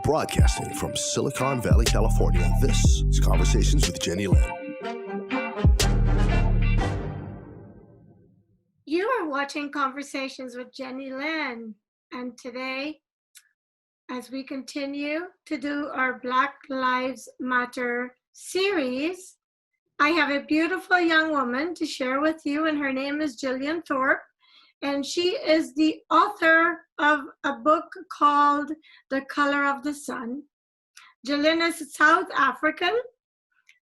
Broadcasting from Silicon Valley, California, this is Conversations with Jennylyn. You are watching Conversations with Jennylyn, and today, as we continue to do our Black Lives Matter series, I have a beautiful young woman to share with you, and her name is Gillian Thorpe, and she is the author of a book called The Color of the Sun. Gillian is South African,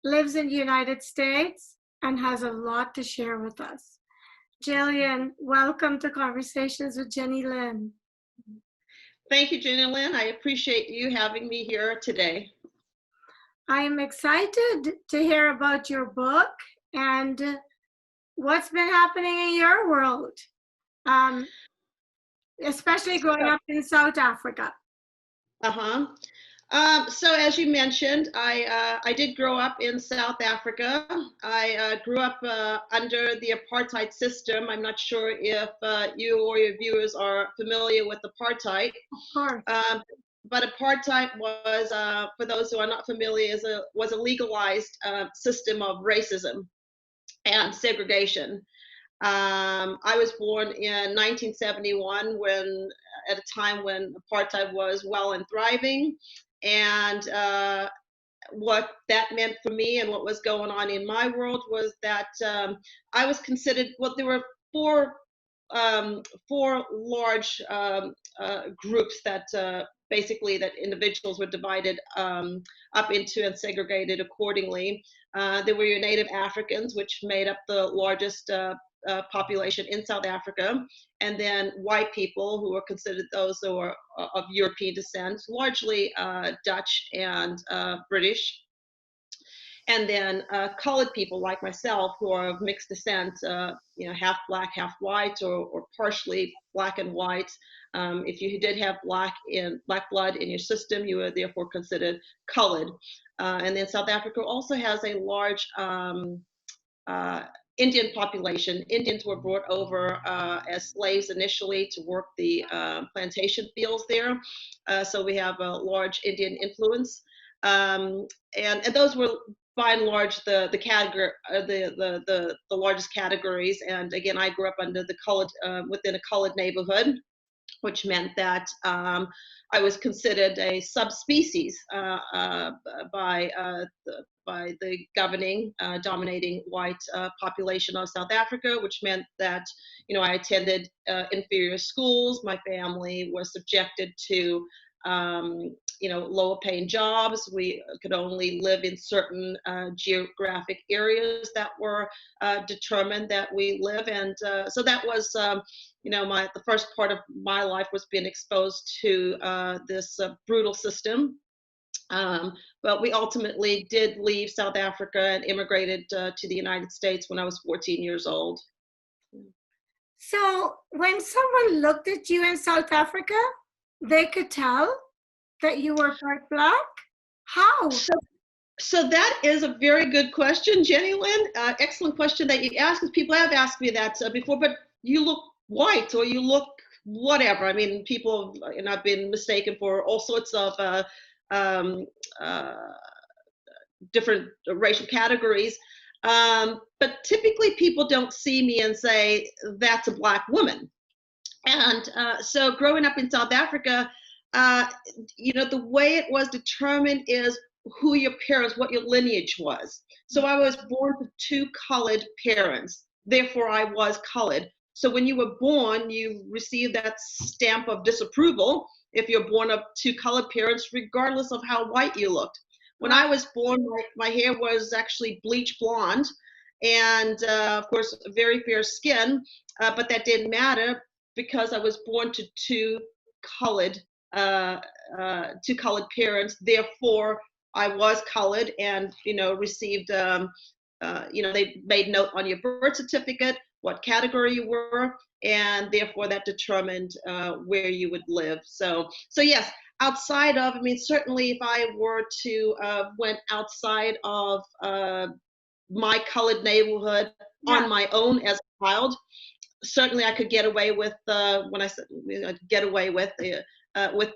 lives in the United States, and has a lot to share with us. Jillian, welcome to Conversations with Jennylyn. Thank you, Jennylyn. I appreciate you having me here today. I am excited to hear about your book and what's been happening in your world, especially growing up in South Africa. So as you mentioned, I did grow up in South Africa. I grew up under the apartheid system. I'm not sure if you or your viewers are familiar with apartheid. Of course. But apartheid was, for those who are not familiar, was a legalized system of racism and segregation. I was born in 1971, at a time when apartheid was well and thriving. And what that meant for me and what was going on in my world was that I was considered, well, there were four large groups that basically that individuals were divided up into and segregated accordingly. There were your Native Africans, which made up the largest population in South Africa, and then white people who were considered those who were of European descent, largely Dutch and British, and then colored people like myself who are of mixed descent, half black, half white, or partially black and white. If you did have black blood in your system, you were therefore considered colored. And then South Africa also has a large Indian population. Indians were brought over as slaves initially to work the plantation fields there. So we have a large Indian influence. And those were by and large the category, the largest categories. And again, I grew up under the colored, within a colored neighborhood, which meant that I was considered a subspecies by the governing, dominating white population of South Africa, which meant that, I attended inferior schools. My family was subjected to, lower paying jobs. We could only live in certain geographic areas that were determined that we live. And so that was, the first part of my life was being exposed to this brutal system. But we ultimately did leave South Africa and immigrated to the United States when I was 14 years old. So when someone looked at you in South Africa, they could tell that you were part black? How? So that is a very good question, Jennylyn. Excellent question that you asked, because people have asked me that before, but you look white or you look whatever. I mean, people, I've been mistaken for all sorts of different racial categories. But typically people don't see me and say, that's a black woman. And so growing up in South Africa, the way it was determined is who your parents, what your lineage was. So I was born to two colored parents, therefore I was colored. So when you were born, you received that stamp of disapproval if you're born of two colored parents, regardless of how white you looked. When I was born, my hair was actually bleach blonde, and of course, very fair skin, but that didn't matter because I was born to two colored parents. Therefore, I was colored and, received, they made note on your birth certificate what category you were, and therefore that determined where you would live. So yes, outside of, certainly if I were to went outside of my colored neighborhood on my own as a child, certainly I could get away with, when I said get away with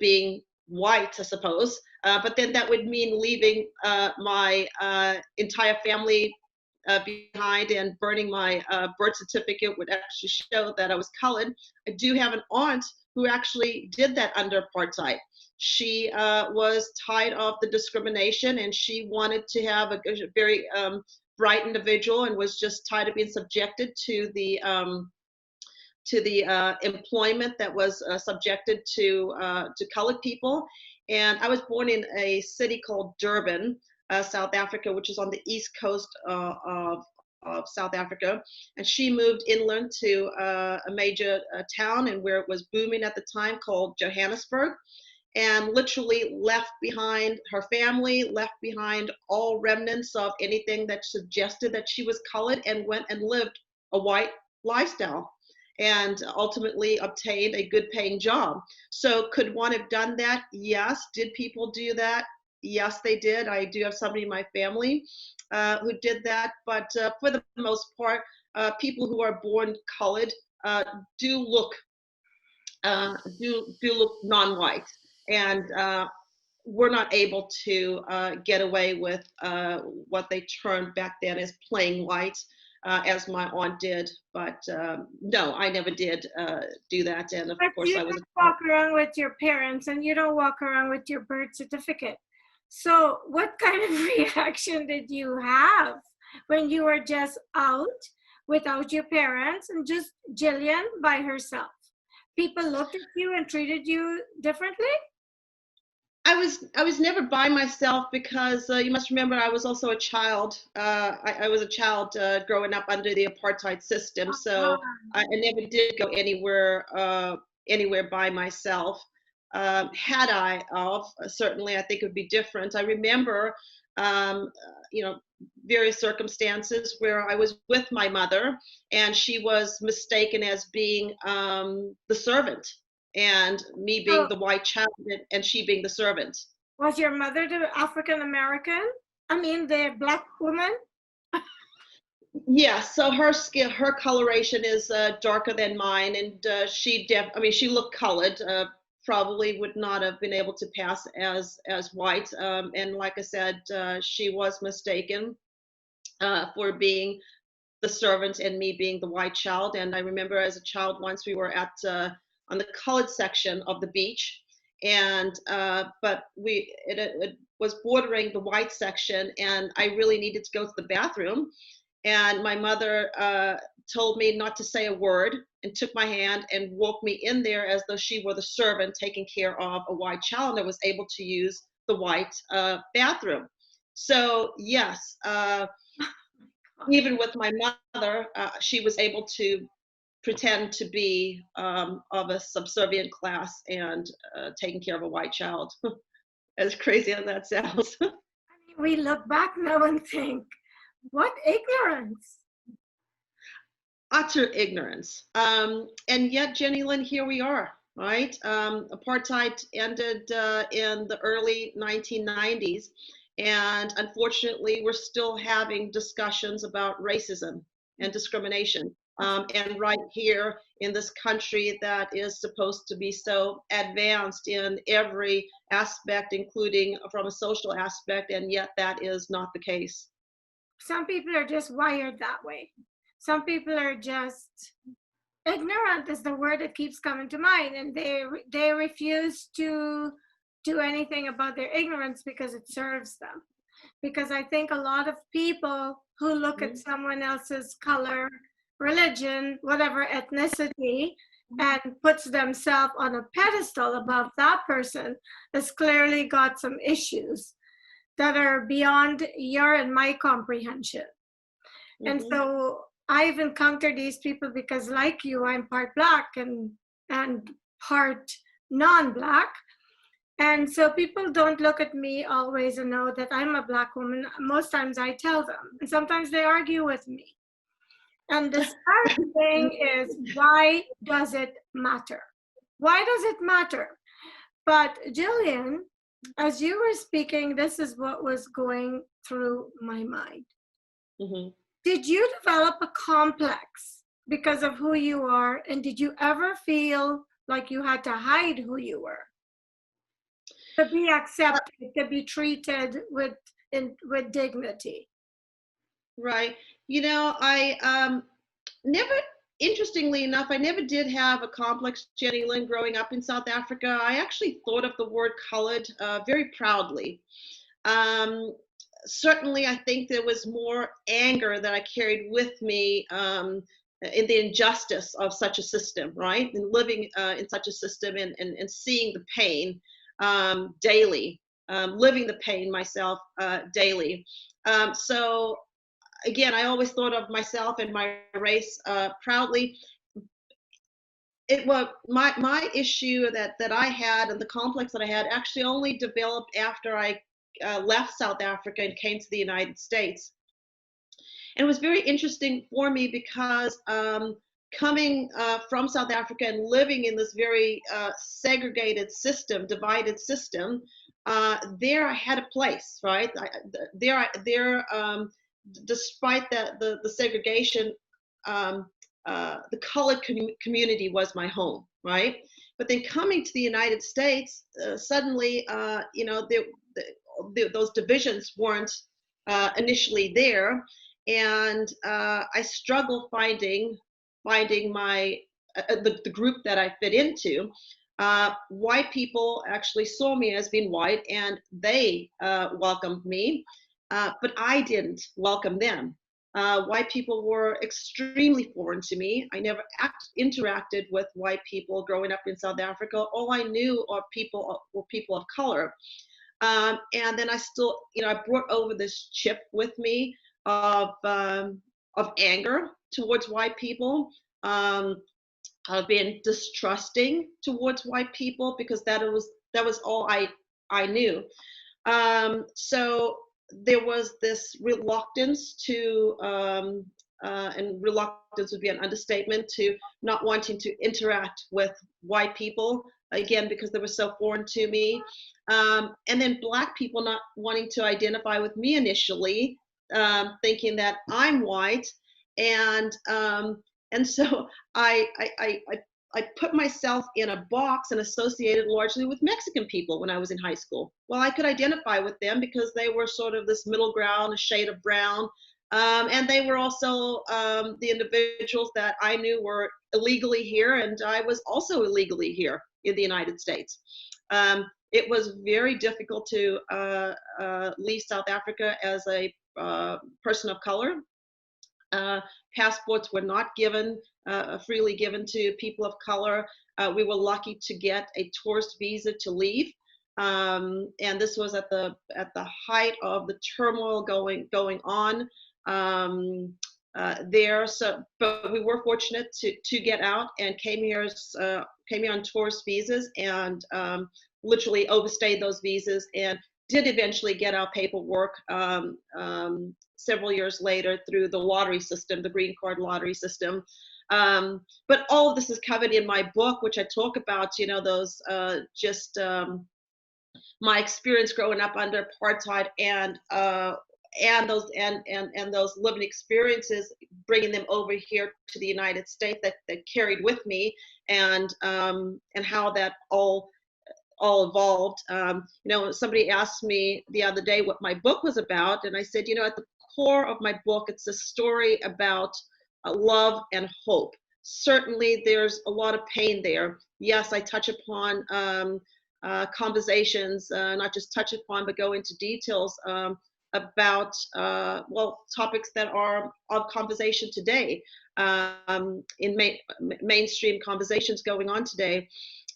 being white, I suppose. But then that would mean leaving my entire family behind, and burning my birth certificate would actually show that I was colored. I do have an aunt who actually did that under apartheid. She was tired of the discrimination, and she wanted to have a very bright individual, and was just tired of being subjected to the employment that was subjected to colored people. And I was born in a city called Durban, South Africa, which is on the east coast of South Africa. And she moved inland to a major town, and where it was booming at the time, called Johannesburg, and literally left behind her family, left behind all remnants of anything that suggested that she was colored, and went and lived a white lifestyle, and ultimately obtained a good paying job. So could one have done that? Yes. Did people do that? Yes, they did. I do have somebody in my family who did that. But for the most part, people who are born colored do look non-white, and we're not able to get away with what they termed back then as plain white, as my aunt did. But no, I never did do that. And of course, you I was. don't walk around with your parents, and you don't walk around with your birth certificate. So what kind of reaction did you have when you were just out without your parents and just Gillian by herself? People looked at you and treated you differently? I was never by myself, because you must remember I was also a child. I was a child growing up under the apartheid system, so I never did go anywhere by myself. Had I certainly, I think it would be different. I remember, various circumstances where I was with my mother, and she was mistaken as being the servant, and me being the white child, and she being the servant. Was your mother the African American? I mean, the black woman? Yeah, so her skin, her coloration is darker than mine, and she looked colored. Probably would not have been able to pass as white. And like I said, she was mistaken for being the servant, and me being the white child. And I remember as a child, once we were at on the colored section of the beach, and but it was bordering the white section, and I really needed to go to the bathroom, and my mother told me not to say a word, and took my hand and walked me in there as though she were the servant taking care of a white child, and I was able to use the white bathroom. So yes, even with my mother, she was able to pretend to be of a subservient class, and taking care of a white child. As crazy as that sounds. I mean, we look back now and think, what ignorance. Utter ignorance. And yet, Jennylyn, here we are, right? Apartheid ended in the early 1990s. And unfortunately, we're still having discussions about racism and discrimination. And right here in this country that is supposed to be so advanced in every aspect, including from a social aspect, and yet that is not the case. Some people are just wired that way. Some people are just ignorant is the word that keeps coming to mind, and they refuse to do anything about their ignorance because it serves them. Because I think a lot of people who look at someone else's color, religion, whatever ethnicity, and puts themselves on a pedestal above that person has clearly got some issues that are beyond your and my comprehension. And so I've encountered these people because, like you, I'm part Black and part non-Black. And so people don't look at me always and know that I'm a Black woman. Most times I tell them, and sometimes they argue with me. And the sad thing is, why does it matter? Why does it matter? But Gillian, as you were speaking, this is what was going through my mind. Did you develop a complex because of who you are? And did you ever feel like you had to hide who you were? To be accepted, to be treated with dignity. Right. You know, I never, interestingly enough, I never did have a complex, Jennylyn, growing up in South Africa. I actually thought of the word colored very proudly. Certainly, I think there was more anger that I carried with me in the injustice of such a system, right? And living in such a system and seeing the pain daily, living the pain myself daily. So again, I always thought of myself and my race proudly. It was my issue that I had, and the complex that I had, actually only developed after I left South Africa and came to the United States. And it was very interesting for me because coming from South Africa and living in this very segregated system, divided system, there I had a place, right? Despite the segregation, the colored community was my home, right? But then coming to the United States, suddenly, you know, those divisions weren't initially there, and I struggle finding my the group that I fit into. White people actually saw me as being white, and they welcomed me, but I didn't welcome them. White people were extremely foreign to me. I never interacted with white people growing up in South Africa. All I knew were people of color. And then I still, you know, I brought over this chip with me of anger towards white people, of being distrusting towards white people, because that was all I knew. So there was this reluctance to, and reluctance would be an understatement, to not wanting to interact with white people, again, because they were so foreign to me. And then Black people not wanting to identify with me initially, thinking that I'm white. And so I put myself in a box and associated largely with Mexican people when I was in high school. Well, I could identify with them because they were sort of this middle ground, a shade of brown. And they were also the individuals that I knew were illegally here, and I was also illegally here in the United States. It was very difficult to leave South Africa as a person of color. Passports were not freely given to people of color. We were lucky to get a tourist visa to leave, and this was at the height of the turmoil going on there. So, but we were fortunate to get out and came here on tourist visas, and literally overstayed those visas, and did eventually get our paperwork several years later through the lottery system, the green card lottery system. But all of this is covered in my book, which I talk about, you know, those my experience growing up under apartheid, and those living experiences, bringing them over here to the United States, that carried with me, and how that all evolved. You know, somebody asked me the other day what my book was about, and I said, you know, at the core of my book, it's a story about love and hope. Certainly, there's a lot of pain there. Yes, I touch upon conversations, not just touch upon, but go into details about topics that are of conversation today, in mainstream conversations going on today.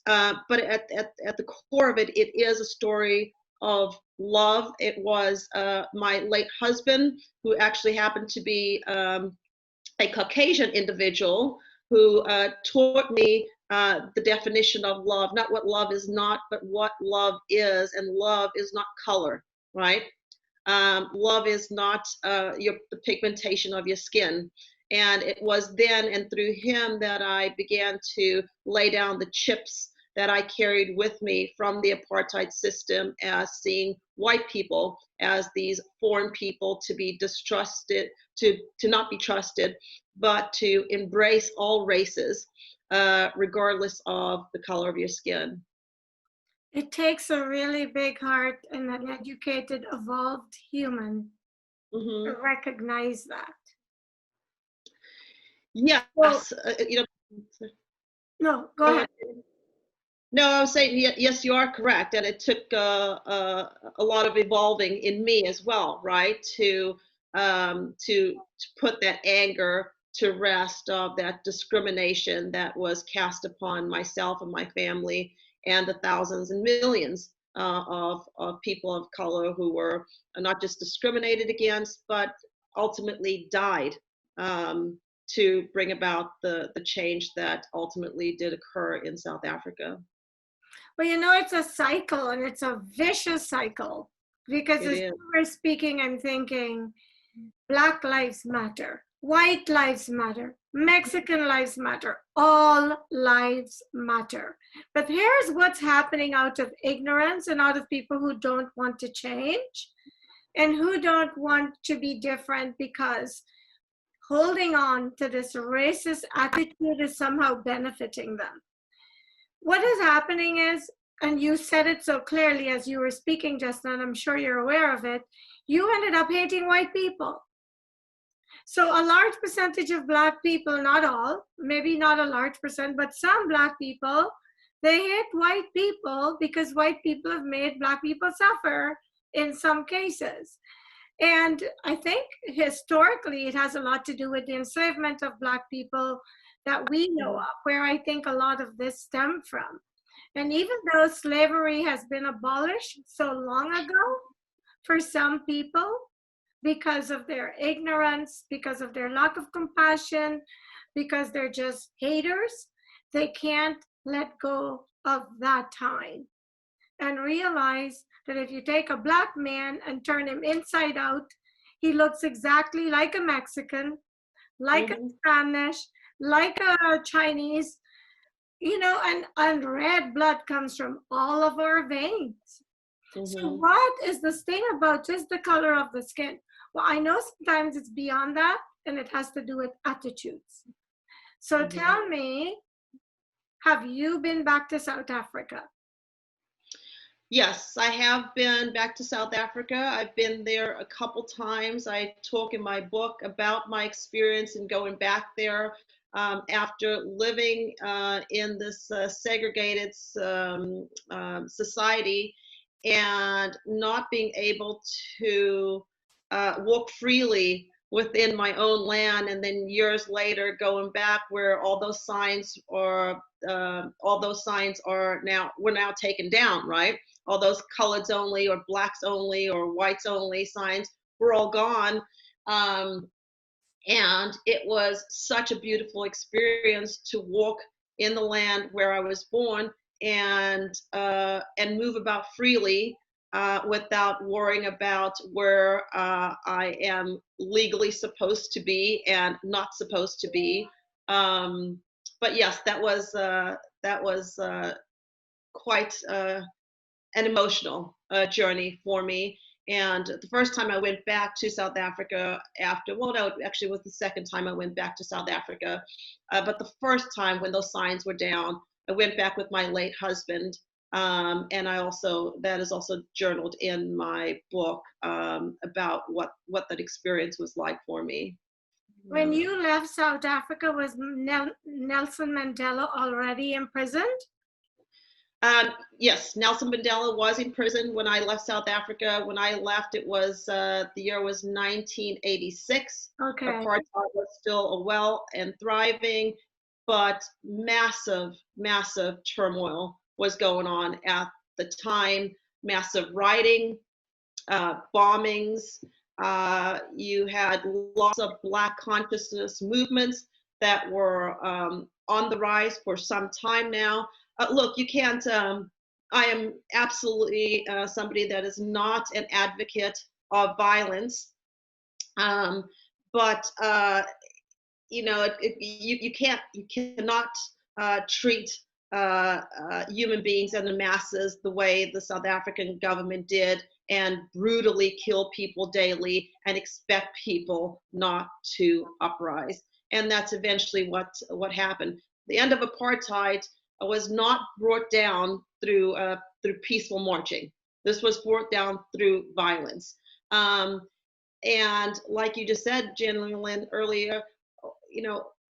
But at the core of it, it is a story of love. It was my late husband, who actually happened to be a Caucasian individual, who taught me the definition of love, not what love is not, but what love is. And love is not color, right? Love is not the pigmentation of your skin. And it was then and through him that I began to lay down the chips that I carried with me from the apartheid system, as seeing white people as these foreign people to be distrusted, to not be trusted, but to embrace all races, regardless of the color of your skin. It takes a really big heart and an educated, evolved human Hmm. to recognize that. Yes, Well, you know. no, go Go ahead. ahead. No, I was saying yes, you are correct, and it took a lot of evolving in me as well, right? To put that anger to rest of that discrimination that was cast upon myself and my family and the thousands and millions of people of color who were not just discriminated against, but ultimately died. To bring about the change that ultimately did occur in South Africa. Well, you know, it's a cycle and it's a vicious cycle because It as is. you were speaking, I'm thinking Black Lives Matter, White Lives Matter, Mexican Lives Matter, all lives matter. But here's what's happening out of ignorance and out of people who don't want to change and who don't want to be different because holding on to this racist attitude is somehow benefiting them. What is happening is, and you said it so clearly as you were speaking just now, and I'm sure you're aware of it, you ended up hating white people. So a large percentage of Black people, not all, maybe not a large percent, but some Black people, they hate white people because white people have made Black people suffer in some cases. And I think historically it has a lot to do with the enslavement of Black people that we know of, where I think a lot of this stemmed from. And even though slavery has been abolished so long ago, for some people, because of their ignorance, because of their lack of compassion, because they're just haters, they can't let go of that time and realize that if you take a Black man and turn him inside out, he looks exactly like a Mexican, like a Hmm. Spanish, like a Chinese, you know, and red blood comes from all of our veins. So Hmm. what is this thing about just the color of the skin? Well, I know sometimes it's beyond that and it has to do with attitudes. So Hmm. tell me, have you been back to South Africa? Yes, I have been back to South Africa. I've been there a couple times. I talk in my book about my experience in going back there after living in this segregated society and not being able to walk freely within my own land, and then years later going back where all those signs are now were now taken down, right? All those coloreds only or blacks only or whites only signs were all gone. Um, and it was such a beautiful experience to walk in the land where I was born and move about freely without worrying about where I am legally supposed to be and not supposed to be. Um, but yes, that was quite an emotional journey for me. And the first time I went back to South Africa after, well, no, actually it was the second time I went back to South Africa. But the first time when those signs were down, I went back with my late husband. And that is also journaled in my book about what that experience was like for me. When Yeah. you left South Africa, was Nelson Mandela already imprisoned? Yes, Nelson Mandela was in prison when I left South Africa. When I left, it was the year was 1986. Okay. Apartheid was still well and thriving, but massive, massive turmoil was going on at the time. Massive rioting, bombings. You had lots of Black consciousness movements that were on the rise for some time now. Look, you can't. I am absolutely somebody that is not an advocate of violence, um, but you cannot treat human beings and the masses the way the South African government did and brutally kill people daily and expect people not to uprise. And that's eventually what happened. The end of apartheid was not brought down through peaceful marching. This was brought down through violence. And like you just said, Jennylyn, earlier,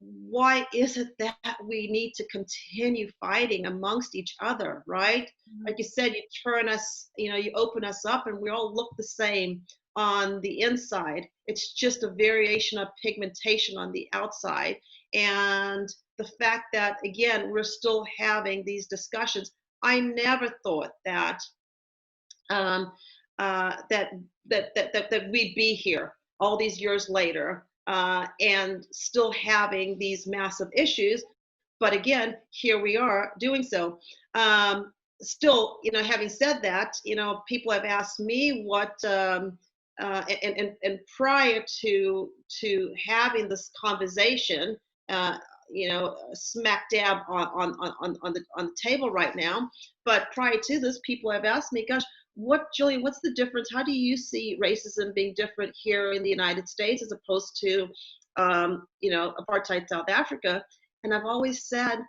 why is it that we need to continue fighting amongst each other, right? Like you said, you turn us, you open us up and we all look the same on the inside. It's just a variation of pigmentation on the outside. And the fact that, again, we're still having these discussions. I never thought that that we'd be here all these years later and still having these massive issues. But again, here we are doing so. Still, having said that, people have asked me what, and prior to having this conversation, smack dab on the table right now. But prior to this, people have asked me, gosh, Jillian, what's the difference? How do you see racism being different here in the United States as opposed to, apartheid South Africa? And I've always said,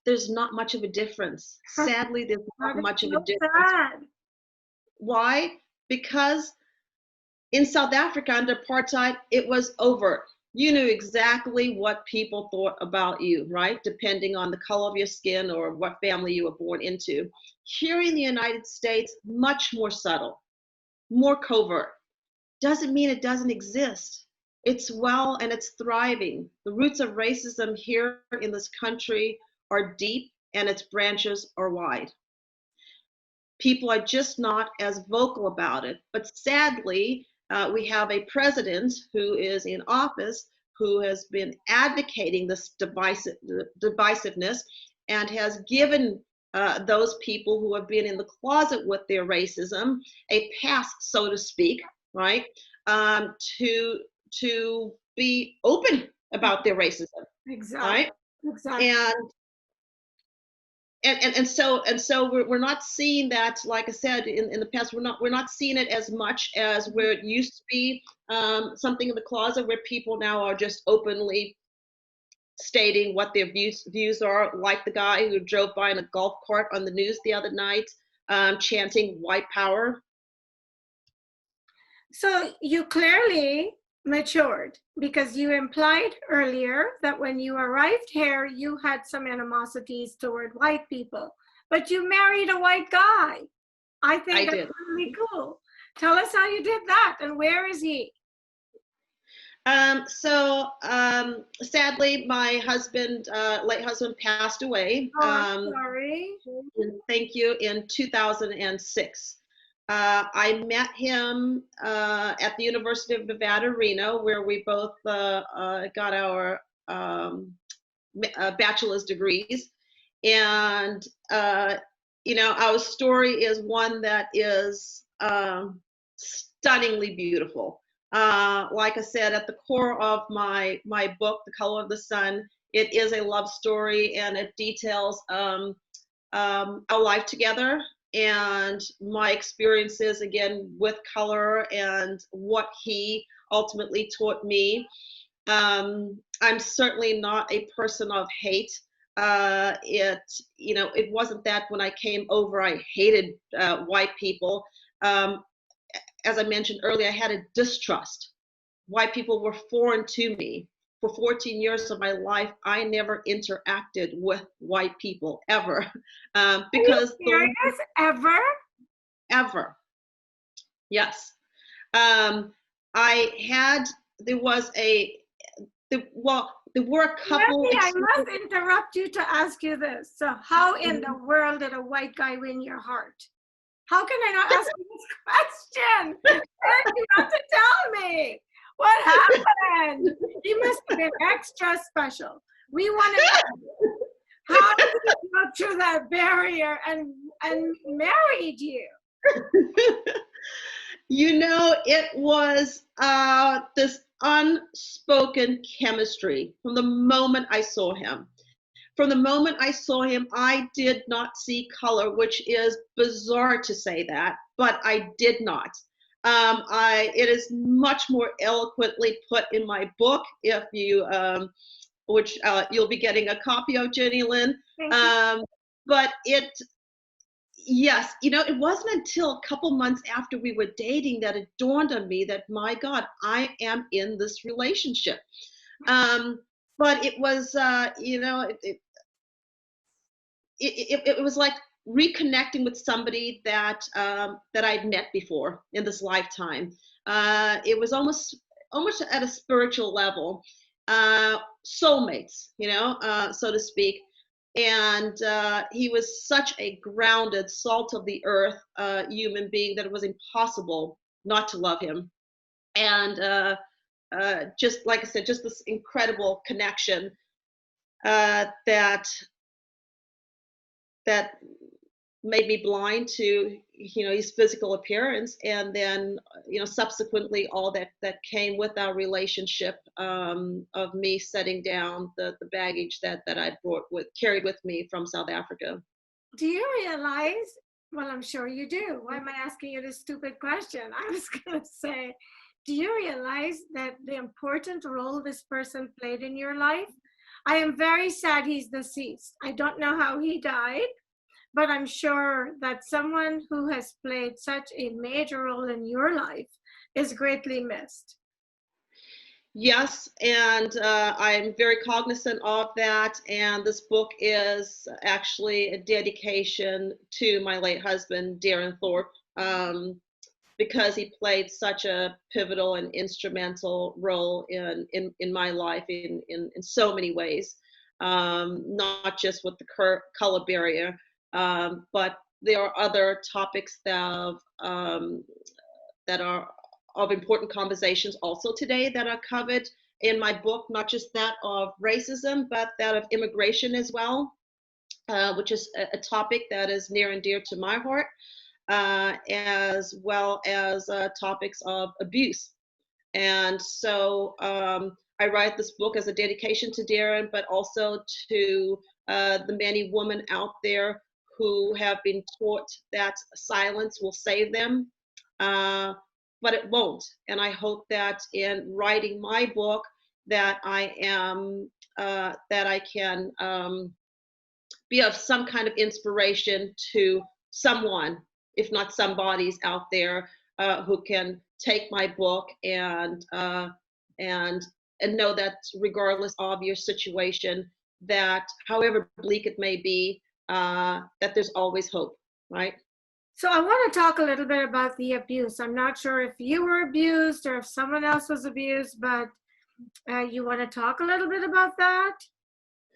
there's not much of a difference. Sadly, there's not much of a difference. Why? Because in South Africa under apartheid, it was overt. You knew exactly what people thought about you, right? Depending on the color of your skin or what family you were born into. Here in the United States, much more subtle, more covert. Doesn't mean it doesn't exist. It's well and it's thriving. The roots of racism here in this country are deep and its branches are wide. People are just not as vocal about it. But sadly, we have a president who is in office who has been advocating this divisiveness and has given those people who have been in the closet with their racism a pass, so to speak, right, to be open about their racism. Exactly. Right? Exactly. And so we're not seeing that, like I said, in the past, we're not seeing it as much as where it used to be something in the closet, where people now are just openly stating what their views are, like the guy who drove by in a golf cart on the news the other night, chanting white power. So you clearly matured, because you implied earlier that when you arrived here, you had some animosities toward white people, but you married a white guy. I think that's really cool. Tell us how you did that, and where is he? Sadly, my husband, late husband, passed away. Oh, I'm sorry. Thank you. In 2006. I met him at the University of Nevada, Reno, where we both got our bachelor's degrees. And, our story is one that is stunningly beautiful. Like I said, at the core of my book, The Color of the Sun, it is a love story, and it details our life together and my experiences, again, with color and what he ultimately taught me. I'm certainly not a person of hate. It wasn't that when I came over, I hated white people. As I mentioned earlier, I had a distrust. White people were foreign to me. For 14 years of my life, I never interacted with white people ever. Because are you serious? Ever. Yes. There were a couple. I must interrupt you to ask you this. So how in the world did a white guy win your heart? How can I not ask you this question? You have to tell me. What happened? He must have been extra special. We want to know how did he go through that barrier and married you? It was this unspoken chemistry from the moment I saw him. From the moment I saw him, I did not see color, which is bizarre to say that, but I did not. It is much more eloquently put in my book. If you which you'll be getting a copy of, Jennylyn. Thank you. But yes, it wasn't until a couple months after we were dating that it dawned on me that, my God, I am in this relationship. But it was, it was like reconnecting with somebody that I'd met before in this lifetime. It was almost at a spiritual level, soulmates, so to speak. And he was such a grounded, salt of the earth human being that it was impossible not to love him. And just like I said, just this incredible connection that made me blind to his physical appearance, and then subsequently all that came with our relationship, of me setting down the baggage that I carried with me from South Africa. Do you realize, well, I'm sure you do, why am I asking you this stupid question? I was going to say, do you realize that the important role this person played in your life? I am very sad he's deceased. I don't know how he died, but I'm sure that someone who has played such a major role in your life is greatly missed. Yes, and I'm very cognizant of that. And this book is actually a dedication to my late husband, Darren Thorpe, because he played such a pivotal and instrumental role in my life in so many ways, not just with the color barrier, but there are other topics that are of important conversations also today that are covered in my book, not just that of racism, but that of immigration as well, which is a topic that is near and dear to my heart, as well as topics of abuse. And so I write this book as a dedication to Darren, but also to the many women out there who have been taught that silence will save them, but it won't. And I hope that in writing my book, that I can be of some kind of inspiration to someone, if not somebody's out there, who can take my book and know that regardless of your situation, that however bleak it may be, that there's always hope, right? So I want to talk a little bit about the abuse. I'm not sure if you were abused or if someone else was abused, but you want to talk a little bit about that?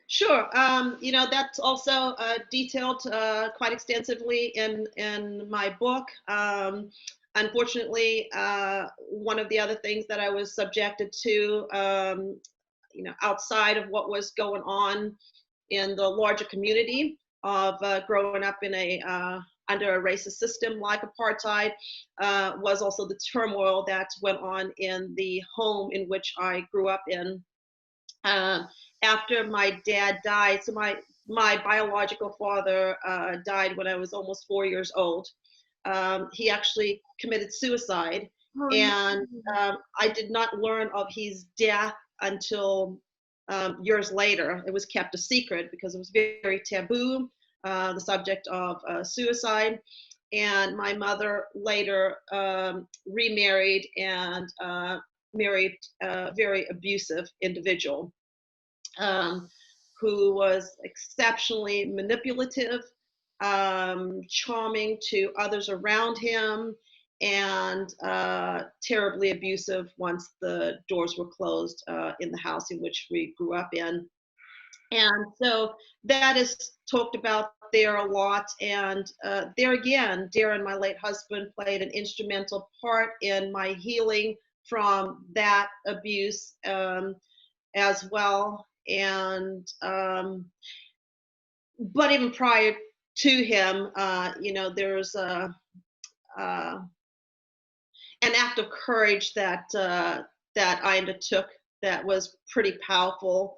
Sure. That's also detailed quite extensively in my book. Unfortunately, one of the other things that I was subjected to, outside of what was going on in the larger community of growing up in under a racist system like apartheid, was also the turmoil that went on in the home in which I grew up in. After my dad died, so my biological father died when I was almost 4 years old. He actually committed suicide, and I did not learn of his death until years later. It was kept a secret because it was very, very taboo, the subject of suicide. And my mother later remarried and married a very abusive individual, who was exceptionally manipulative, charming to others around him, and terribly abusive once the doors were closed in the house in which we grew up in. And so that is talked about there a lot. And there again, Darren, my late husband, played an instrumental part in my healing from that abuse as well. And but even prior to him, there's an act of courage that I undertook that was pretty powerful.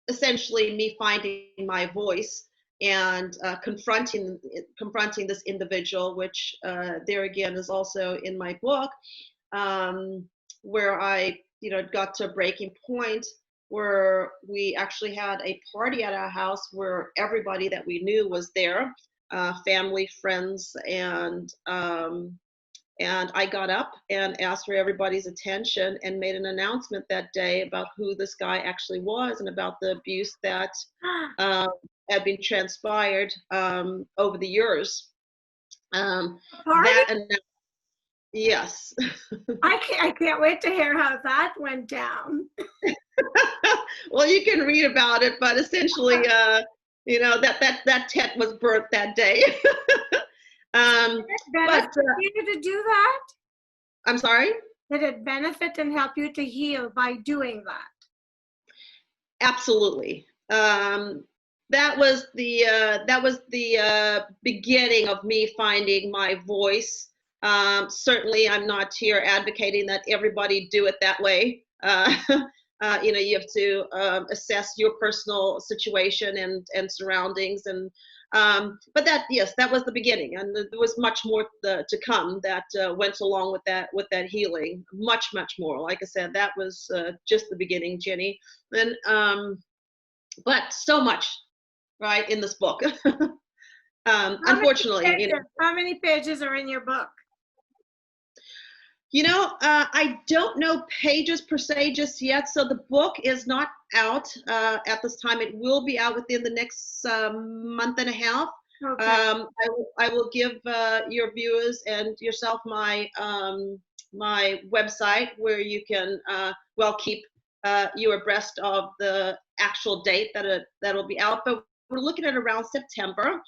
Essentially, me finding my voice and confronting this individual, which there again is also in my book, where I got to a breaking point where we actually had a party at our house where everybody that we knew was there, family, friends, and I got up and asked for everybody's attention and made an announcement that day about who this guy actually was and about the abuse that um, had been transpired over the years. Party? That and yes. I can't wait to hear how that went down. Well, you can read about it, but essentially, that tent was burnt that day. Benefit you to do that? I'm sorry? Did it benefit and help you to heal by doing that? Absolutely. That was the beginning of me finding my voice. Certainly, I'm not here advocating that everybody do it that way. You have to assess your personal situation and surroundings, and but that was the beginning, and there was much more to come that went along with that healing. Much more. Like I said, that was just the beginning, Jenny. And but so much, right, in this book. Unfortunately, how many pages are in your book? I don't know pages per se just yet. So the book is not out at this time. It will be out within the next month and a half. Okay. I will give your viewers and yourself my my website where you can keep you abreast of the actual date that'll be out. But we're looking at around September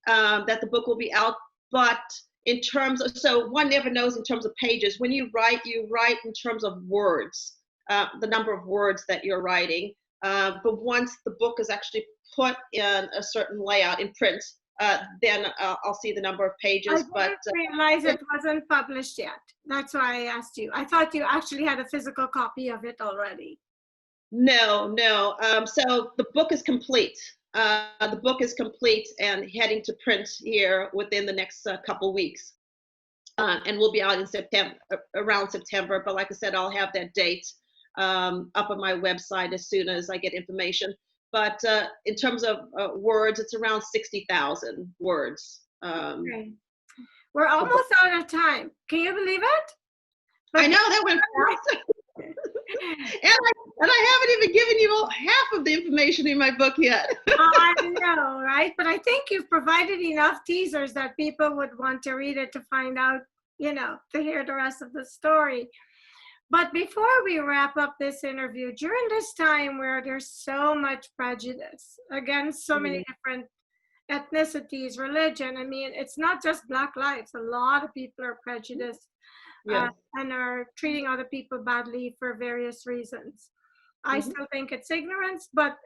that the book will be out. But in terms of, so one never knows in terms of pages. When you write in terms of words, the number of words that you're writing. But once the book is actually put in a certain layout in print, then I'll see the number of pages. I didn't realize it wasn't published yet. That's why I asked you. I thought you actually had a physical copy of it already. No. So the book is complete. The book is complete and heading to print here within the next couple weeks, and we'll be out in September, around September. But like I said, I'll have that date up on my website as soon as I get information. But in terms of words, it's around 60,000 words. Okay. We're almost out of time. Can you believe it? I know that went fast. And I haven't even given you half of the information in my book yet. I know, right? But I think you've provided enough teasers that people would want to read it to find out, to hear the rest of the story. But before we wrap up this interview, during this time where there's so much prejudice against so many different ethnicities, religion, I mean, it's not just Black lives. A lot of people are prejudiced. Yes. And are treating other people badly for various reasons. I still think it's ignorance, but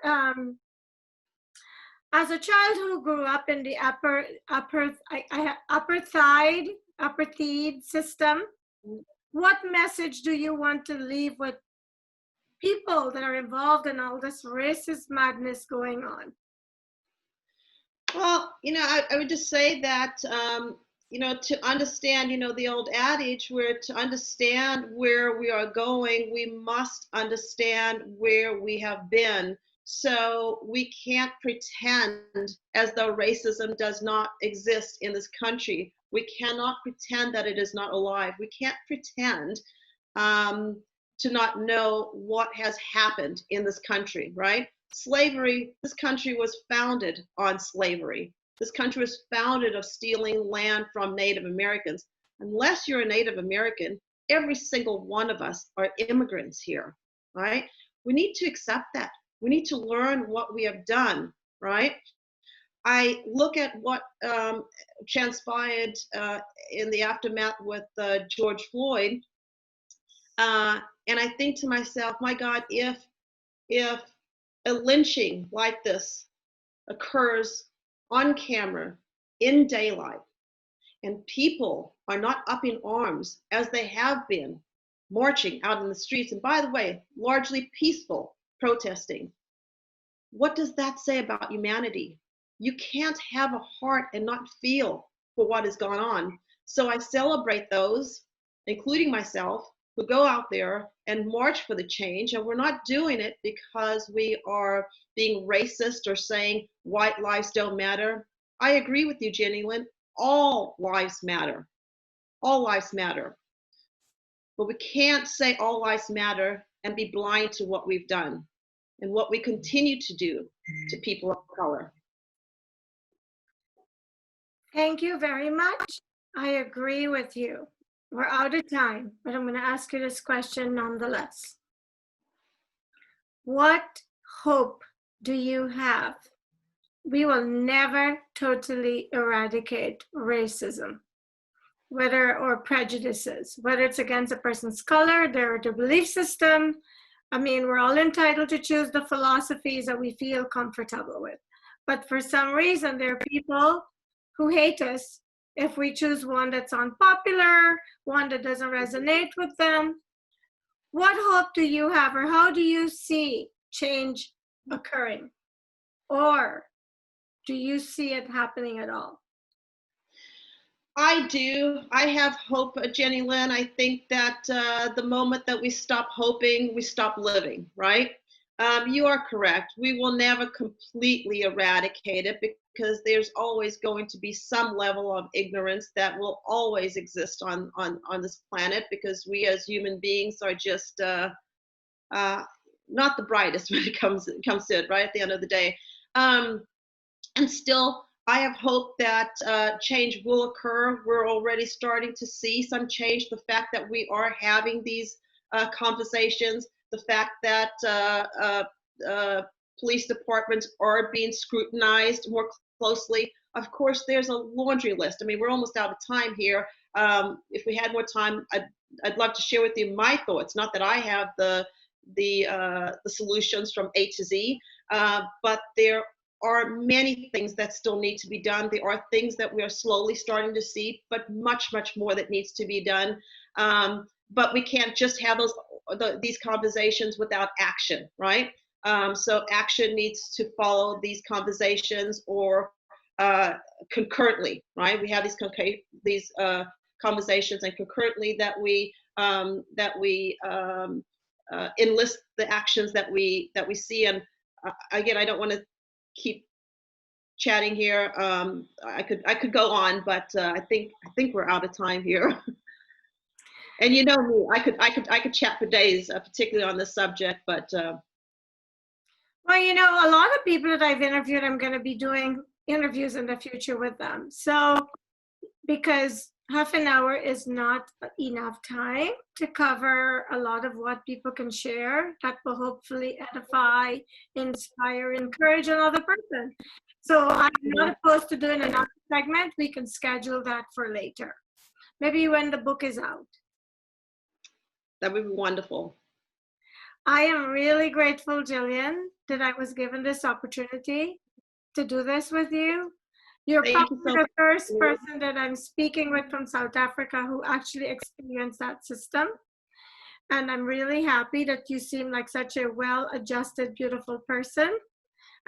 as a child who grew up in the apartheid system, what message do you want to leave with people that are involved in all this racist madness going on? Well, I would just say that to understand, the old adage where to understand where we are going, we must understand where we have been. So we can't pretend as though racism does not exist in this country. We cannot pretend that it is not alive. We can't pretend to not know what has happened in this country, right? Slavery, this country was founded on slavery. This country was founded of stealing land from Native Americans. Unless you're a Native American, every single one of us are immigrants here, right? We need to accept that. We need to learn what we have done, right? I look at what transpired in the aftermath with George Floyd, and I think to myself, my God, if a lynching like this occurs on camera, in daylight, and people are not up in arms as they have been, marching out in the streets, and by the way, largely peaceful protesting, what does that say about humanity? You can't have a heart and not feel for what has gone on. So I celebrate those, including myself, who go out there and march for the change. And we're not doing it because we are being racist or saying white lives don't matter. I agree with you, Jennylyn. All lives matter. All lives matter. But we can't say all lives matter and be blind to what we've done and what we continue to do to people of color. Thank you very much. I agree with you. We're out of time, but I'm going to ask you this question nonetheless. What hope do you have? We will never totally eradicate racism, or prejudices, whether it's against a person's color, their belief system. I mean, we're all entitled to choose the philosophies that we feel comfortable with. But for some reason, there are people who hate us if we choose one that's unpopular, one that doesn't resonate with them. What hope do you have, or how do you see change occurring? Or do you see it happening at all? I do. I have hope, Jennylyn. I think that the moment that we stop hoping, we stop living, right? You are correct. We will never completely eradicate it because there's always going to be some level of ignorance that will always exist on this planet, because we as human beings are just not the brightest when it comes to it, right, at the end of the day. And still, I have hope that change will occur. We're already starting to see some change. The fact that we are having these conversations, the fact that police departments are being scrutinized more closely. Of course, there's a laundry list. I mean, we're almost out of time here. If we had more time, I'd love to share with you my thoughts. Not that I have the solutions from A to Z, but there are many things that still need to be done. There are things that we are slowly starting to see, but much, much more that needs to be done. But we can't just have these conversations without action, right? So action needs to follow these conversations, or concurrently, right? We have these conversations, and concurrently that we enlist the actions that we see. And again, I don't want to keep chatting here. I could go on, but I think we're out of time here. And you know me, I could chat for days, particularly on this subject. But well, you know, a lot of people that I've interviewed, I'm going to be doing interviews in the future with them. So, because half an hour is not enough time to cover a lot of what people can share that will hopefully edify, inspire, encourage another person. So I'm not opposed to doing another segment. We can schedule that for later. Maybe when the book is out. That would be wonderful. I am really grateful, Gillian, that I was given this opportunity to do this with you. You're probably the first person that I'm speaking with from South Africa who actually experienced that system. And I'm really happy that you seem like such a well-adjusted, beautiful person.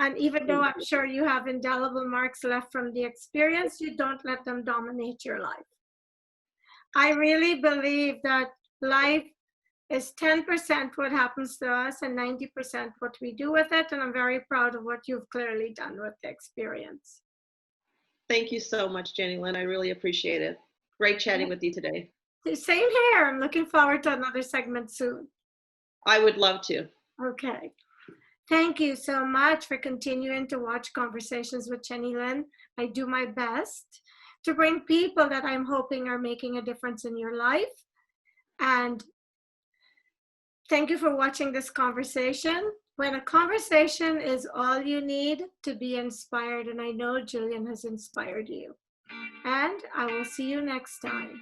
And even though I'm sure you have indelible marks left from the experience, you don't let them dominate your life. I really believe that life is 10% what happens to us and 90% what we do with it. And I'm very proud of what you've clearly done with the experience. Thank you so much, Jennylyn. I really appreciate it. Great chatting with you today. Same here. I'm looking forward to another segment soon. I would love to. Okay. Thank you so much for continuing to watch Conversations with Jennylyn. I do my best to bring people that I'm hoping are making a difference in your life. And thank you for watching this conversation. When a conversation is all you need to be inspired, and I know Gillian has inspired you. And I will see you next time.